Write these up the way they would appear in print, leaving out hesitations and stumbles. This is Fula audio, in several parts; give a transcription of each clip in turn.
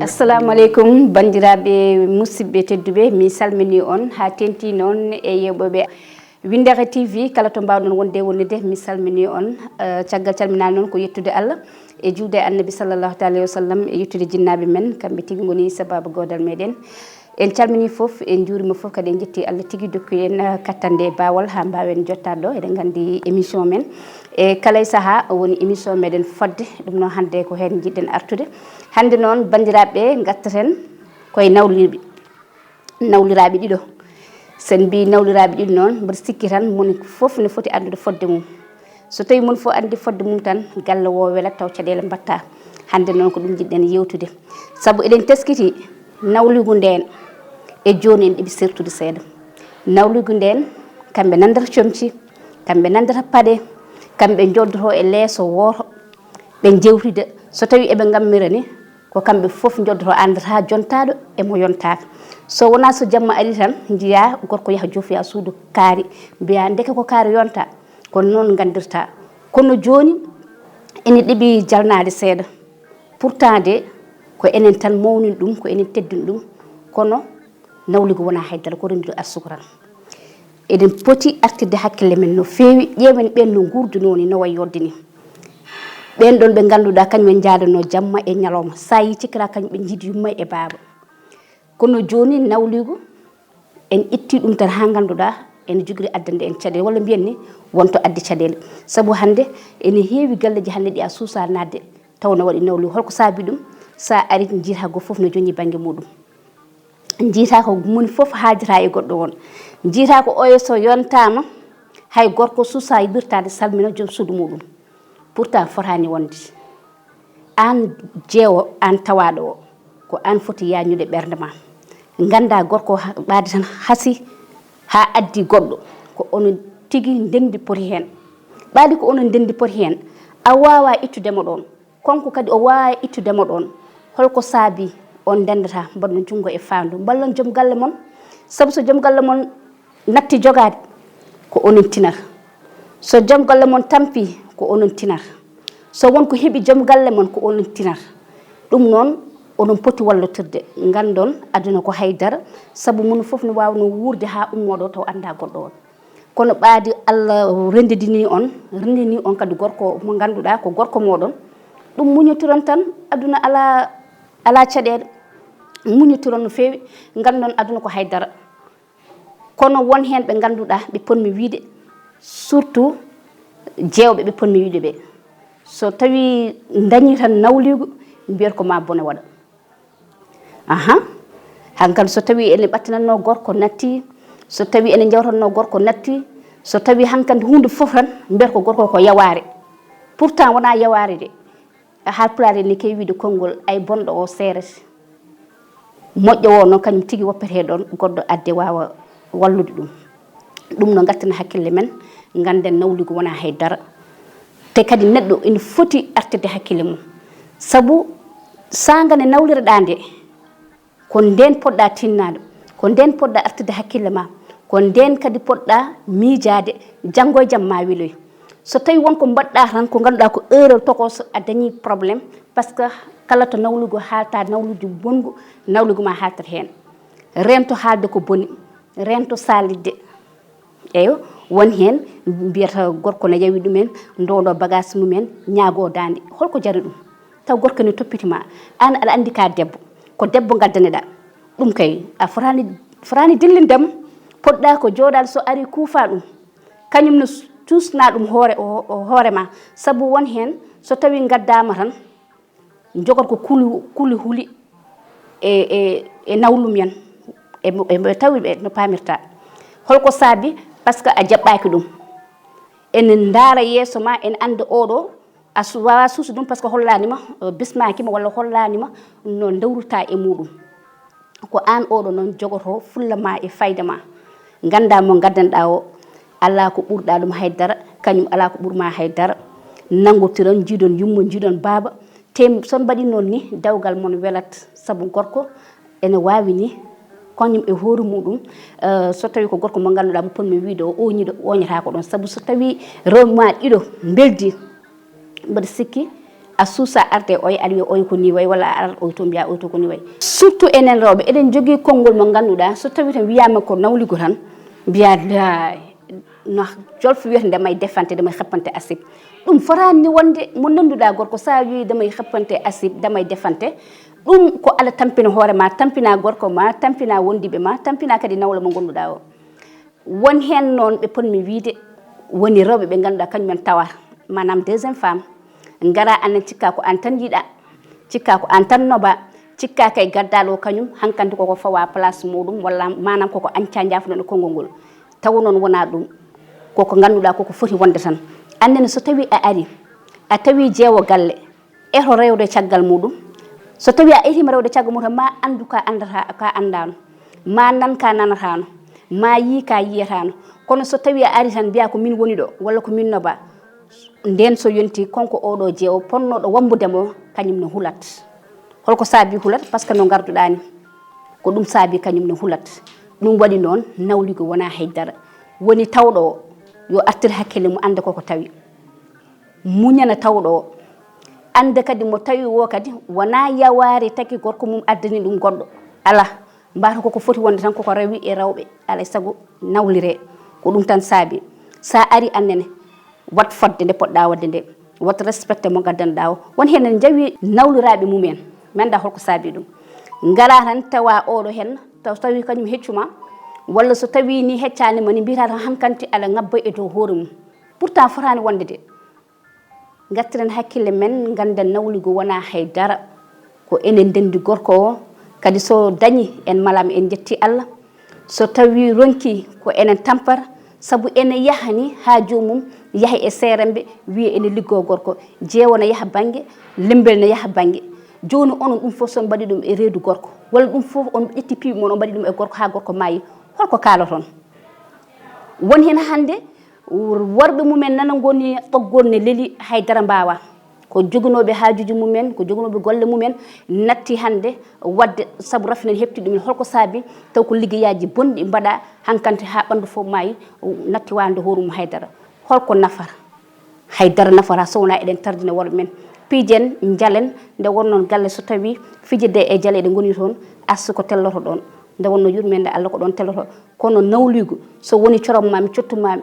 Assalamu alaikum bandiraɓe musidɓe tedduɓe mi salmini on ha tenti noon e yeɓoɓe Windere TV kala to mbawɗon wonde wonde mi salmini on caggal calminal noon ko yettude Allah e juude annabi sallallahu alayhi wa sallam e yettude jinnaɓe men kamɓe tigui goni sababu godal meɗen en calmini foof en juurima foof kadi en jetti Allah tigui dokku en kattande bawal ha mbawen jottade ɗo eɗen gandi émission men e kala saaha woni émission meɗen fodde ɗum noon hande ko hen jiɗɗen artude hande noon bandiraɓe gattaten koye nawliraɓe ɗiɗo sen mbi nawliraɓe ɗiɗo noon mbiɗa sikki tan moni foof ne foti andude fodde mum so tawi moni fof andi fodde mum tan galle o welat taw caɗele mbatta hande noon ko ɗum jiɗɗen yewtude saabu eɗen teskiti nawligu nden e joni en ɗeɓi sertude seeɗa nawligu nden kamɓe nandata comci kamɓe nandata paɗe kamɓe joddoto e leeso woto ɓe jewtida so tawi eɓe gammira ni ko kamɓe foof joddoto andata jontaɗo emo yontaka so wona so jamma ari tan jiiya gorko yaaha joofoya suudu kaari mbiya ndeke ko kaari yonta kono noon gandirta kono joni ene ɗeɓi jalnade seeɗa pourtant de ko enen tan mawnin ɗum ko enen teddini ɗum kono nawligo wona haydara ko rendude arsugo tan eɗen poti artirde hakkille men no fewi ƴeewen ɓen no gurdunoni no way yodde ni ɓen ɗon ɓe ganduɗa kañumen jadano jamma e ñalawma sa yi cikkata kañumen jiiɗi yumma e baaba kono joni nawligo en itti ɗum tan ha ganduɗa ene jogori addande en caɗele walla mbiyen ni wonto addi caɗele saabu hande ene heewi galleji hande ɗi a suusa nadde taw no waɗi nawligo holko saabi ɗum sa ari jiita go foof no joñi banggue muɗum jiita ko moni foof haajata e goɗɗo won jiita ko oyo so yontama hay gorko suusa yibirtade salmina joom suudu muɗum pourtant fotani wonde an jeewo an tawaɗo o ko an foti yañude ɓerde ma ganda gorko ɓaade tan haasi ha addi goɗɗo ko onon tigui ndendi poti hen ɓaadi ko onon ndendi poti hen a wawa ittudemo ɗon konko kadi o wawa ittudemo ɗon holko saabi on ndendata mbaɗno junggo e fandu ballon joom galle mon saabu so joom galle mon natti jogade ko onon tinata so joom galle mon tampi ko onon tinata so wonko heeɓi joom galle mon ko onon tinata ɗum noon onon poti wallotirde gandon aduna ko haydara saabu mun foof ne wawno wurde ha ummoɗo taw anda goɗɗo on kono ɓaadi Allah rendidini on kadi gorko mo ganduɗa ko gorko moɗon ɗum muñotiron tan aduna ala caɗele muñotiron no fewi gandon aduna ko haydara kono won hen ɓe ganduɗa ɓe ponmi wiide surtout jewɓe ɓe ponmi wiide ɓe so tawi dañi tan nawligo mbiyata ko ma bone waɗa hankkadi so tawi ene ɓattinanno gorko natti so tawi ene jawtanno gorko natti so tawi hankkadi hunde foof tan mbiyata ko gorko ko yaware pourtant wona yaware de Haalpulaar ne kewi wiide konngol ay bonɗo o seerete moƴƴo o noon kañum tigui woppete ɗon goɗɗo adde wawa wallude ɗum no gatten hakkille men ganden nawligo wona haydara te kadi neɗɗo ene foti artirde hakkille mum saabu sagane nawlireɗa nde ko nden poɗɗa tinnade ko nden poɗɗa artirde hakkille ma ko nden kadi poɗɗa miijade janggo e jaam ma weloy so tawi wonko mbaɗɗa tan ko ganduɗa ko erreur tokos a dañi probléme par ce que kala to nawligo haalta nawligo bongo nawligo ma haltat hen rento haalde ko boni rento salidde eyo won hen mbiyata gorko ne yawi ɗumen ndono bagage mumen ñaago dande holko jari ɗum taw gorko ne toppitima an aɗa andi ka debbo ko debbo gaddaneɗa ɗum kay a forani dillindemo poɗɗa ko jooɗade so ari kuufa ɗum kañum no tusna ɗum hoorema saabu won hen so tawi gaddama tan jogot ko kuli huuli e nawlum yan e tawi ɓe no pamirta holko saabi par ce que a jaɓɓaki ɗum ene daara yeeso ma ene anda oɗo a wawa suusu ɗum par ce que hollanima bismakima walla hollanima no dawruta e muɗum ko an oɗo noon jogoto fulla ma e fayda ma ganda mo gaddanɗa o ala ko ɓurɗa ɗum haydara kañum ala ko ɓurma haydara nangotiron jiidon yummo jiidon baaba te son mbaɗi noon ni dawgal mon welat saabu gorko ene wawi ni kañum e hoore muɗum so tawi ko gorko mo ganduɗa mo ponmi wiide o oñiɗo oñata ko ɗon saabu so tawi rewɓe ma ɗiɗo beldi mbaɗa sikki a suusa arde oy aɗa wiya oy ko ni way walla a arat oy to mbiya oy to ko ni way surtout enen rewɓe eɗen jogui konngol mo ganduɗa so tawi tan wiyama ko nawligo tan mbiya la no jolfo wiyata ndemay defante damay xeppante asib ɗum forani wonde mo nanduɗa gorko sa wi damay xeppante asib damay defante ɗum ko Allah tampina hoore ma tampina gorko ma tampina wondiɓe ma tampina kadi nawle mo gonduɗa o won hen noon ɓe ponmi wiide woni rewɓe ɓe ganduɗa kañumen tawa manam deuxiéme femme ngara anen cikka ko an tan yiɗa cikka ko an tan noba cikka kay gaddalo kañum hankanti koko fawa place muɗum walla manam koko anca jafuɗon e konngol ngol taw noon wona ɗum koko ganduɗa koko foti wonde tan annene so tawi a ari a tawi jeewo galle eto rewde caggal muɗum so tawi a etima rewde caggal muɗum ma andu ka andata ka andano ma nan ka nanatano ma yi ka yiyatano kono so tawi a ari tan mbiya ko min woni ɗo walla ko min noba nden so yonti konko oɗo jeewo ponnoɗo wambudemo kañum no hulat holko saabi hulat par ce que no garduɗani ko ɗum saabi kañum no hulat ɗum waɗi noon nawligo wona haydara woni tawɗo o yo artir hakkille mum anda koko tawi muñana tawɗo o anda kadi mo tawi wo kadi wona yawari taki gorko mum addani ɗum goɗɗo ala mbata koko foti wonde tan koko rewi e rewɓe alay saago nawlire ko ɗum tan saabi sa ari annene wat fodde nde poɗɗa wadde nde wat respecté mo gaddanɗa o won hen en jawi nawliraɓe mumen mi anda holko saabi ɗum ngala tan tawa oɗo hen taw tawi kañum heccuma walla so tawi ni heccanima ni mbiyata tan hankanti ala ngabba e dow hoore mum pourtant fotani wonde de gattiren hakkille men ganden nawligo wona haydara ko enen dendi gorko o kadi so dañi en malama en jetti Allah so tawi ronki ko enen tampata sabu ene yahani ha jomum yaha e serembe wiya ene liggo gorko jeewo ne yaha banggue lembel ne yaha banggue joni onon ɗum fof son mbaɗi ɗum e reedu gorko walla ɗum fof on ƴetti piiɓe mon on mbaɗi ɗum e gorko ha gorko maayi holko kaalaton won hen hande worɓe mumen nana goni ɓoggol ne leeli haydara mbawa ko joguinoɓe haajuji mumen ko joguinoɓe golle mumen natti hande wadde saabu rafinen hepti ɗumen holko saabi taw ko liggeyaji bonɗi mbaɗa hankkante ha ɓandu fof maayi natti wande hoore mum haydara holko nafara haydara nafara so wona eɗen tardina worɓe men piijen jalen nde wonnon galle so tawi fijirde e jaale ɗe goni toon arsu ko telloto ɗon nde wonno yurmede Allah ko ɗon telloto kono nawligo so woni coromami cottumami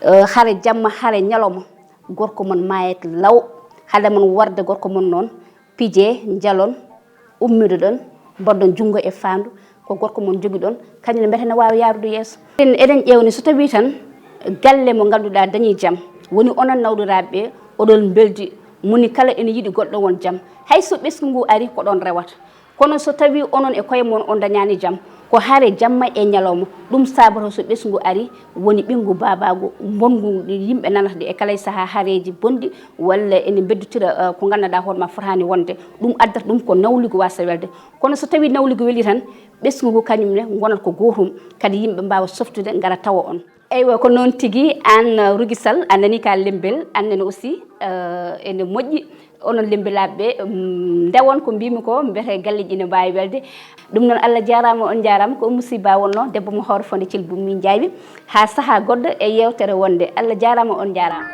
haare jamma haare ñalawma gorko mon mayat law haade mon warde gorko mon noon piije jalon ummido ɗon mbaɗɗon junggo e fandu ko gorko mon jogui ɗon kañum mbete ne wawi yarude yeeso eɗen ƴewni so tawi tan galle mo ganduɗa dañi jaam woni onon nawliraɓe oɗon beldi moni kala ene yiiɗi goɗɗo won jaam hayso ɓesgu ngu ari ko ɗon rewata kono so tawi onon e koye mon on dañani jaam ko haare jamma e ñalawma ɗum sabato so ɓesgu ari woni ɓingu babago bongu yimɓe nanata e kala saaha haareji bonɗi walla ene beddutira ko gandanɗa hoorema fotani wonde ɗum addata ɗum ko nawligo wasa welde kono so tawi nawligo weeli tan ɓesgu ngu kañumne gonat ko gotum kadi yimɓe mbawa softude gara tawa on eywa ko noon tigui an Rougui Sall a nani ka lembel annene aussi ene moƴƴi onon lembelaɓeɓe ndewon ko mbimi ko mbiyete galleji ine mbawi welde ɗum noon Allah jarama on jarama ko musiba wonno debbo mo hawre fonde Thilbou min jaawi ha saaha goɗɗo e yewtere wonde Allah jarama on jarama